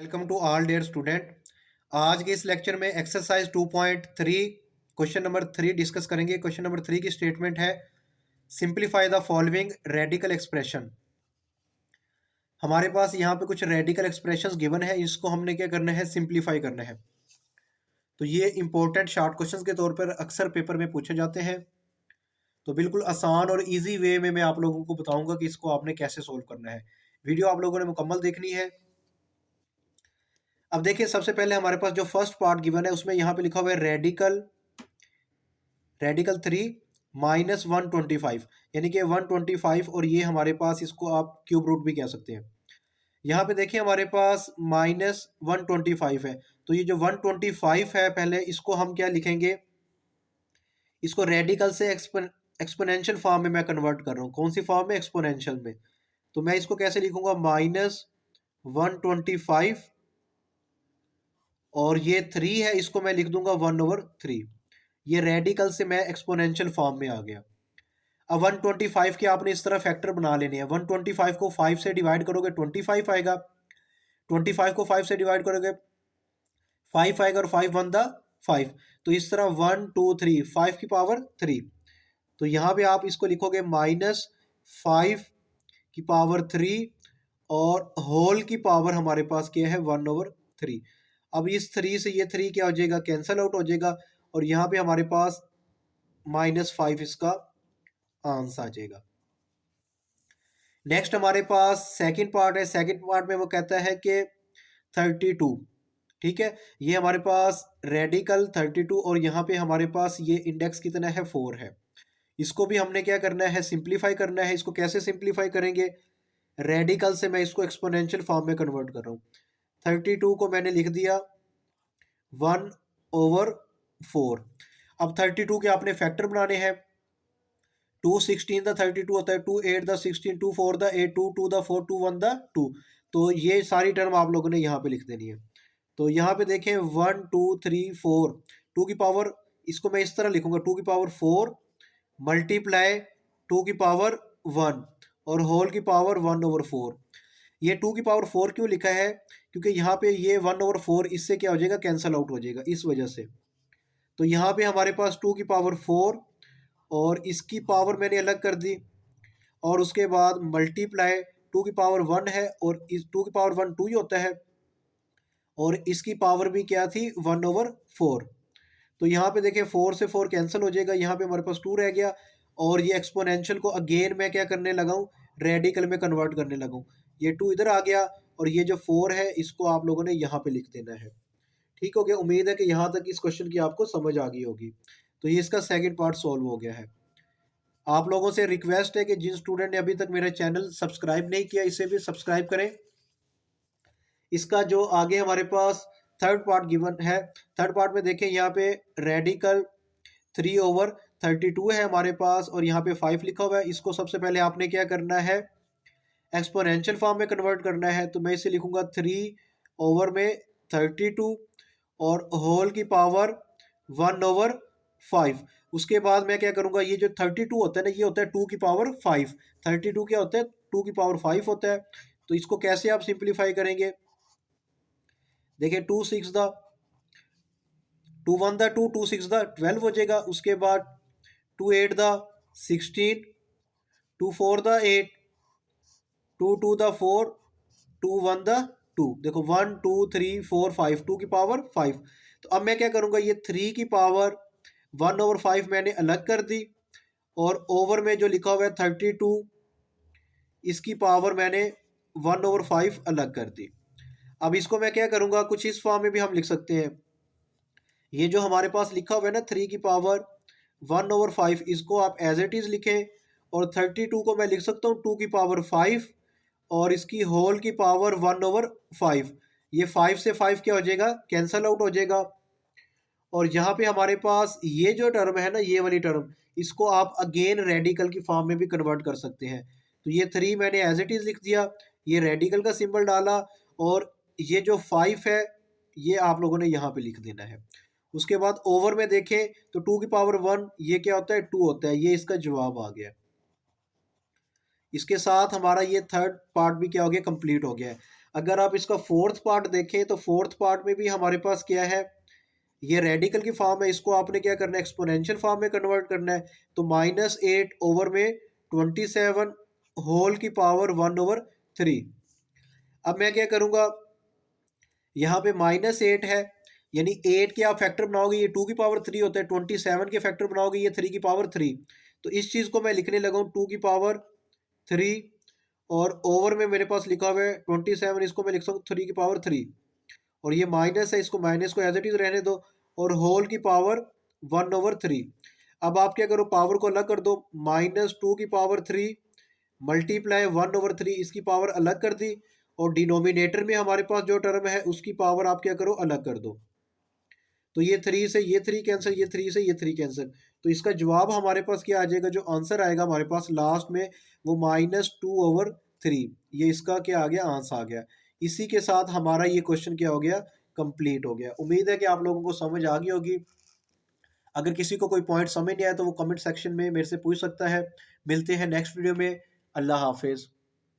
Welcome to all dear student. आज के इस लेक्चर में एक्सरसाइज 2.3 क्वेश्चन नंबर 3 डिस्कस करेंगे। क्वेश्चन नंबर 3 की स्टेटमेंट है simplify the following radical expression. हमारे पास यहाँ पे कुछ रेडिकल एक्सप्रेशंस गिवन है, इसको हमने क्या करना है, सिंप्लीफाई करना है। तो ये इंपॉर्टेंट शॉर्ट क्वेश्चंस के तौर पर अक्सर पेपर में पूछे जाते हैं। तो बिल्कुल आसान और ईजी वे में मैं आप लोगों को बताऊंगा कि इसको आपने कैसे सोल्व करना है। वीडियो आप लोगों ने मुकम्मल देखनी है। अब देखिए, सबसे पहले हमारे पास जो फर्स्ट पार्ट गिवन है उसमें यहाँ पे लिखा हुआ है रेडिकल रेडिकल 3 -125, यानी कि 125, और ये हमारे पास इसको आप क्यूब रूट भी कह सकते हैं। यहाँ पे देखिए हमारे पास -125 है, तो ये जो 125 है पहले इसको हम क्या लिखेंगे, इसको रेडिकल से एक्सपोनेंशियल फॉर्म में मैं कन्वर्ट कर रहा हूँ। कौन सी फॉर्म में? एक्सपोनेंशियल में। तो मैं इसको कैसे लिखूंगा, -125, और ये 3 है, इसको मैं लिख दूंगा 1/3। ये रेडिकल से मैं एक्सपोनेंशियल फॉर्म में आ गया। अब 125 के आपने इस तरह फैक्टर बना लेने हैं। 125 को 5 से डिवाइड करोगे 25 आएगा, 25 को 5 से डिवाइड करोगे 5 आएगा, और 5 वन द 5। तो इस तरह 1 2 3 5 की पावर 3। तो यहाँ पे आप इसको लिखोगे -5 की पावर 3, और होल की पावर हमारे पास क्या है, 1/3। अब इस 3 से ये 3 क्या हो जाएगा, कैंसल आउट हो जाएगा, और यहाँ पे हमारे पास -5 इसका आंसर आ जाएगा। नेक्स्ट हमारे पास सेकंड पार्ट है। सेकंड पार्ट में वो कहता है कि 32, ठीक है, ये हमारे पास रेडिकल 32, और यहाँ पे हमारे पास ये इंडेक्स कितना है, 4 है। इसको भी हमने क्या करना है, सिंप्लीफाई करना है। इसको कैसे सिंप्लीफाई करेंगे, रेडिकल से मैं इसको एक्सपोनेंशियल फॉर्म में कन्वर्ट कर रहा हूँ। 32 को मैंने लिख दिया 1/4। अब 32 के आपने फैक्टर बनाने हैं। 2 16 द 32 होता है, 2 8 द 16, 2 4 द 8, 2 2 द 4, 2 1 द 2। तो ये सारी टर्म आप लोगों ने यहाँ पे लिख देनी है। तो यहाँ पे देखें 1 2 3 4, 2 की पावर, इसको मैं इस तरह लिखूंगा, 2 की पावर 4 मल्टीप्लाई 2 की पावर 1 और होल की पावर 1/4। ये 2 की पावर 4 क्यों लिखा है, क्योंकि यहाँ पे ये 1/4 इससे क्या हो जाएगा, कैंसल आउट हो जाएगा, इस वजह से। तो यहाँ पे हमारे पास 2 की पावर 4 और इसकी पावर मैंने अलग कर दी, और उसके बाद मल्टीप्लाई 2 की पावर 1 है, और इस 2 की पावर 1 2 ही होता है, और इसकी पावर भी क्या थी, 1/4। तो यहाँ पे देखें 4 से 4 कैंसिल हो जाएगा, यहाँ पे हमारे पास 2 रह गया, और ये एक्सपोनेंशियल को अगेन मैं क्या करने लगा हूँ, रेडिकल में कन्वर्ट करने लगा हूँ। ये 2 इधर आ गया, और ये जो 4 है इसको आप लोगों ने यहाँ पे लिख देना है। ठीक हो गया। उम्मीद है कि यहाँ तक इस क्वेश्चन की आपको समझ आ गई होगी। तो ये इसका सेकंड पार्ट सॉल्व हो गया है। आप लोगों से रिक्वेस्ट है कि जिन स्टूडेंट ने अभी तक मेरा चैनल सब्सक्राइब नहीं किया, इसे भी सब्सक्राइब करें। इसका जो आगे हमारे पास थर्ड पार्ट गिवन है, थर्ड पार्ट में देखें यहाँ पे रेडिकल 3/32 है हमारे पास, और यहाँ पे 5 लिखा हुआ है। इसको सबसे पहले आपने क्या करना है, एक्सपोनेंशियल फॉर्म में कन्वर्ट करना है। तो मैं इसे लिखूंगा 3/32 और होल की पावर 1/5। उसके बाद मैं क्या करूंगा, ये जो 32 होता है ना, ये होता है 2 की पावर 5। 32 क्या होता है, 2 की पावर 5 होता है। तो इसको कैसे आप सिंप्लीफाई करेंगे, देखिए 2 6 द 2 1 द 2, 2 6 द 12 हो जाएगा। उसके बाद 2 8 द 16, 2 4 द 8, 2 2 द 4, 2 1 द 2। देखो 1 2 3 4 5, 2 की पावर 5। तो अब मैं क्या करूंगा, ये 3 की पावर 1/5 मैंने अलग कर दी, और ओवर में जो लिखा हुआ है 32, इसकी पावर मैंने 1/5 अलग कर दी। अब इसको मैं क्या करूंगा, कुछ इस फॉर्म में भी हम लिख सकते हैं। ये जो हमारे पास लिखा हुआ है ना 3 की पावर 1/5, इसको आप एज इट इज़ लिखें, और 32 को मैं लिख सकता हूँ 2 की पावर 5, और इसकी होल की पावर 1/5। ये 5 से 5 क्या हो जाएगा, कैंसल आउट हो जाएगा। और यहाँ पे हमारे पास ये जो टर्म है ना, ये वाली टर्म, इसको आप अगेन रेडिकल की फॉर्म में भी कन्वर्ट कर सकते हैं। तो ये 3 मैंने एज इट इज़ लिख दिया, ये रेडिकल का सिंबल डाला, और ये जो 5 है ये आप लोगों ने यहाँ पे लिख देना है। उसके बाद ओवर में देखें तो 2 की पावर 1 ये क्या होता है, 2 होता है। ये इसका जवाब आ गया। इसके साथ हमारा ये थर्ड पार्ट भी क्या हो गया, कंप्लीट हो गया है। अगर आप इसका फोर्थ पार्ट देखें तो फोर्थ पार्ट में भी हमारे पास क्या है, ये रेडिकल की फॉर्म है, इसको आपने क्या करना है, एक्सपोनेंशियल फॉर्म में कन्वर्ट करना है। तो -8 ओवर में 27 होल की पावर 1/3। अब मैं क्या करूँगा, यहाँ पे -8 है, यानी 8 के आप फैक्टर बनाओगे ये 2 की पावर 3 होता है, 27 के फैक्टर बनाओगे ये 3 की पावर 3। तो इस चीज़ को मैं लिखने लगा हूँ 2 की पावर 3, और ओवर में मेरे पास लिखा हुआ है 27, इसको मैं लिख सकता हूँ 3 की पावर 3, और ये माइनस है, इसको माइनस को एज इट इज़ रहने दो, और होल की पावर 1/3। अब आप क्या करो, पावर को अलग कर दो, -2 की पावर 3 मल्टीप्लाई 1/3, इसकी पावर अलग कर दी, और डिनोमिनेटर में हमारे पास जो टर्म है उसकी पावर आप क्या करो, अलग कर दो। तो ये 3 से ये 3 कैंसिल, ये 3 से ये 3 कैंसिल। तो इसका जवाब हमारे पास क्या आ जाएगा, जो आंसर आएगा हमारे पास लास्ट में वो -2/3। ये इसका क्या आ गया, आंसर आ गया। इसी के साथ हमारा ये क्वेश्चन क्या हो गया, कंप्लीट हो गया। उम्मीद है कि आप लोगों को समझ आ गई होगी। अगर किसी को कोई पॉइंट समझ नहीं आया तो वो कमेंट सेक्शन में मेरे से पूछ सकता है। मिलते हैं नेक्स्ट वीडियो में। अल्लाह हाफिज़।